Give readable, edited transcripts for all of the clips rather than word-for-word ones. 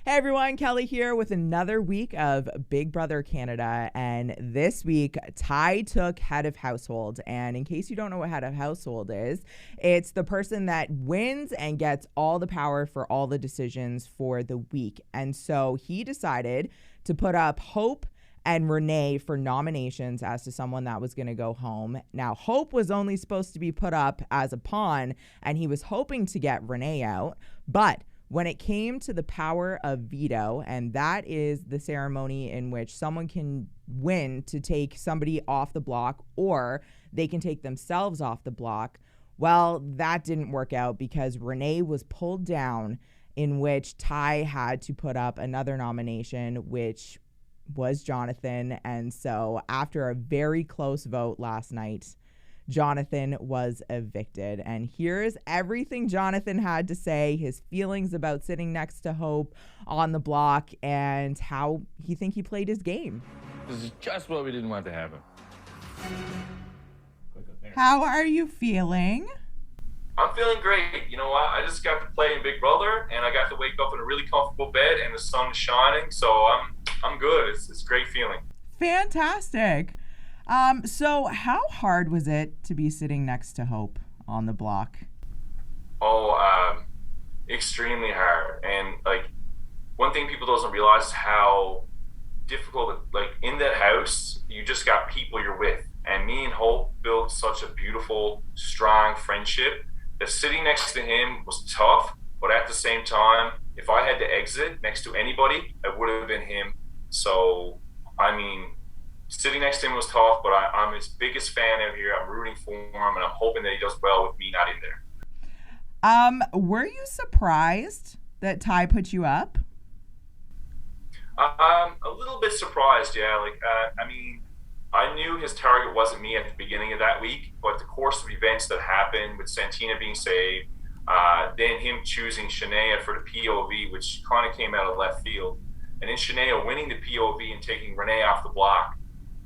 Hey everyone, Kelly here with another week of Big Brother Canada. And this week, Ty took head of household. And in case you don't know what head of household is, it's the person that wins and gets all the power for all the decisions for the week. And so he decided to put up Hope and Renee for nominations as to someone that was going to go home. Now, Hope was only supposed to be put up as a pawn, and he was hoping to get Renee out. But when it came to the power of veto, and that is the ceremony in which someone can win to take somebody off the block or they can take themselves off the block, well, that didn't work out because Renee was pulled down, in which Ty had to put up another nomination, which was Jonathan. And so after a very close vote last night, Jonathan was evicted. And here's everything Jonathan had to say, his feelings about sitting next to Hope on the block, and how he played his game. This is just what we didn't want to happen. How are you feeling? I'm feeling great. You know what? I just got to play in Big Brother, and I got to wake up in a really comfortable bed, and the sun is shining, so I'm good. It's a great feeling. Fantastic. So how hard was it to be sitting next to Hope on the block? Extremely hard. And one thing people doesn't realize is how difficult, in that house, you just got people you're with. And me and Hope built such a beautiful, strong friendship that sitting next to him was tough. But at the same time, if I had to exit next to anybody, it would have been him. So, sitting next to him was tough, but I'm his biggest fan out here. I'm rooting for him, and I'm hoping that he does well with me not in there. Were you surprised that Ty put you up? A little bit surprised, yeah. I knew his target wasn't me at the beginning of that week, but the course of events that happened with Santina being saved, then him choosing Shanaya for the POV, which kind of came out of left field, and then Shanaya winning the POV and taking Renee off the block,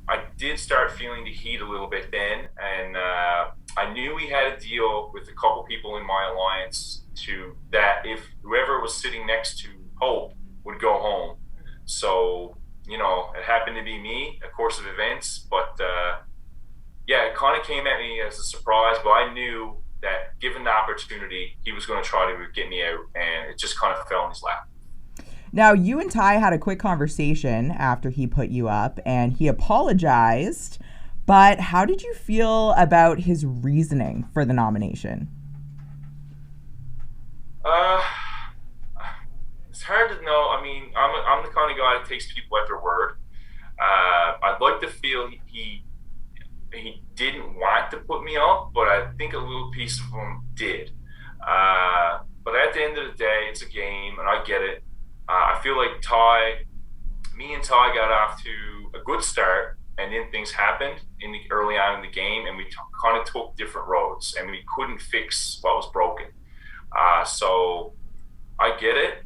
I did start feeling the heat a little bit then, and I knew we had a deal with a couple people in my alliance that if whoever was sitting next to Hope would go home. So, it happened to be me, a course of events, but it kind of came at me as a surprise, but I knew that given the opportunity, he was going to try to get me out, and it just kind of fell in his lap. Now, you and Ty had a quick conversation after he put you up, and he apologized, but how did you feel about his reasoning for the nomination? It's hard to know. I'm the kind of guy that takes people at their word. I'd like to feel he didn't want to put me up, but I think a little piece of him did. But at the end of the day, it's a game, and I get it. I feel like me and Ty got off to a good start, and then things happened early on in the game, and we kind of took different roads, and we couldn't fix what was broken. So I get it.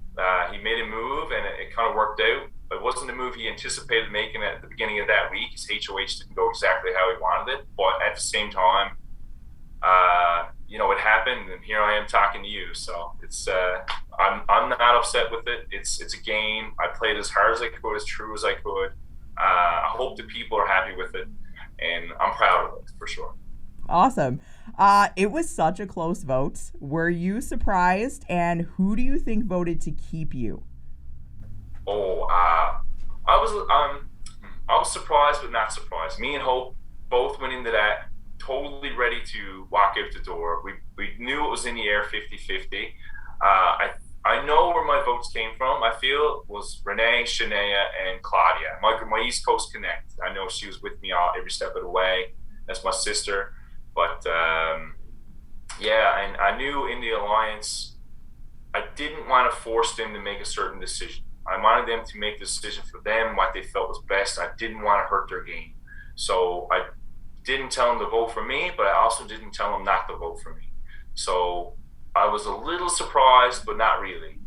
He made a move, and it kind of worked out. It wasn't the move he anticipated making at the beginning of that week. His HOH didn't go exactly how he wanted it, but at the same time, it happened, and here I am talking to you. So it's I'm not upset with it. It's a game. I played as hard as I could, as true as I could. I hope the people are happy with it, and I'm proud of it for sure. Awesome. It was such a close vote. Were you surprised? And who do you think voted to keep you? I was surprised, but not surprised. Me and Hope both went into that totally ready to walk out the door. We knew it was in the air 50-50. I know where my votes came from. I feel it was Renee, Shanaya, and Claudia. My East Coast Connect. I know she was with me every step of the way. That's my sister. But and I knew in the alliance, I didn't want to force them to make a certain decision. I wanted them to make the decision for them, what they felt was best. I didn't want to hurt their game. So I didn't tell them to vote for me, but I also didn't tell them not to vote for me. So I was a little surprised, but not really.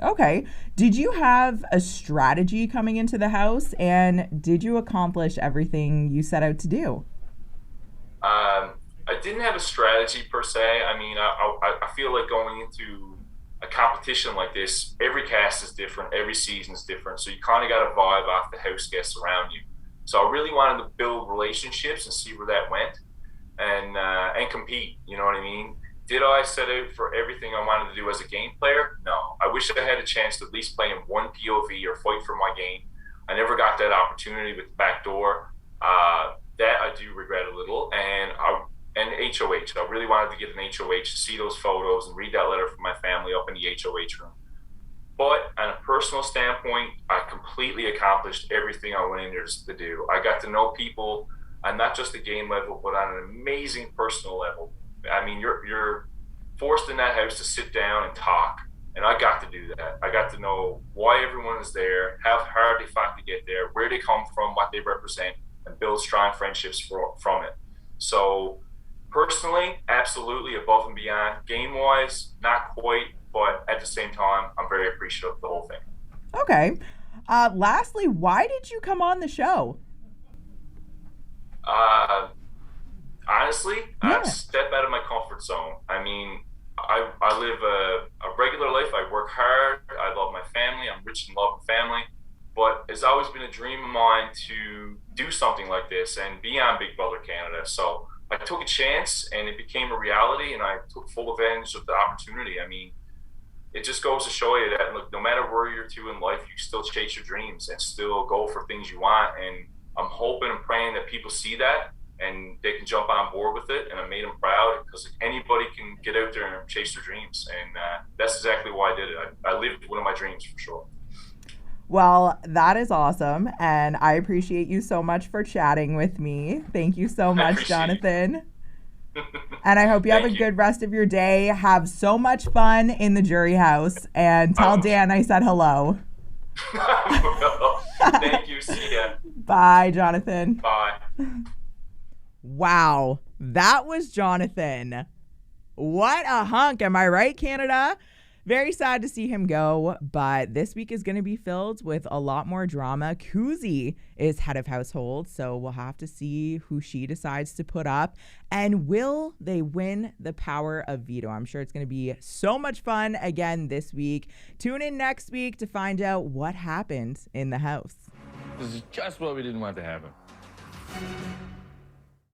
Okay. Did you have a strategy coming into the house, and did you accomplish everything you set out to do? I didn't have a strategy per se. I mean, I feel like going into a competition like this, every cast is different, every season is different. So you kind of got to vibe off the house guests around you. So I really wanted to build relationships and see where that went, and compete. You know what I mean? Did I set out for everything I wanted to do as a game player? No. I wish I had a chance to at least play in one POV or fight for my game. I never got that opportunity with the back door. That I do regret a little. And HOH. I really wanted to get an HOH to see those photos and read that letter from my family up in the HOH room. But on a personal standpoint, I completely accomplished everything I went in there to do. I got to know people on not just the game level, but on an amazing personal level. I mean, you're forced in that house to sit down and talk, and I got to do that. I got to know why everyone is there, how hard they fought to get there, where they come from, what they represent, and build strong friendships from it. So personally, absolutely above and beyond. Game-wise, not quite, but at the same time, I'm very appreciative of the whole thing. Okay. Lastly, why did you come on the show? Honestly, I step out of my comfort zone. I mean, I live a regular life. I work hard. I love my family. I'm rich in love and family. But it's always been a dream of mine to do something like this and be on Big Brother Canada. So I took a chance and it became a reality, and I took full advantage of the opportunity. I mean, it just goes to show you that, look, no matter where you're to in life, you still chase your dreams and still go for things you want. And I'm hoping and praying that people see that and they can jump on board with it. And I made them proud, because anybody can get out there and chase their dreams. And that's exactly why I did it. I lived one of my dreams for sure. Well, that is awesome. And I appreciate you so much for chatting with me. Thank you so much, Jonathan. And I hope you have a good rest of your day. Have so much fun in the jury house, and tell Dan I said hello. Thank you. See ya. Bye, Jonathan. Bye. Wow, that was Jonathan. What a hunk. Am I right, Canada? Very sad to see him go, but this week is going to be filled with a lot more drama. Kuzi is head of household, so we'll have to see who she decides to put up. And will they win the power of veto? I'm sure it's going to be so much fun again this week. Tune in next week to find out what happened in the house. This is just what we didn't want to happen.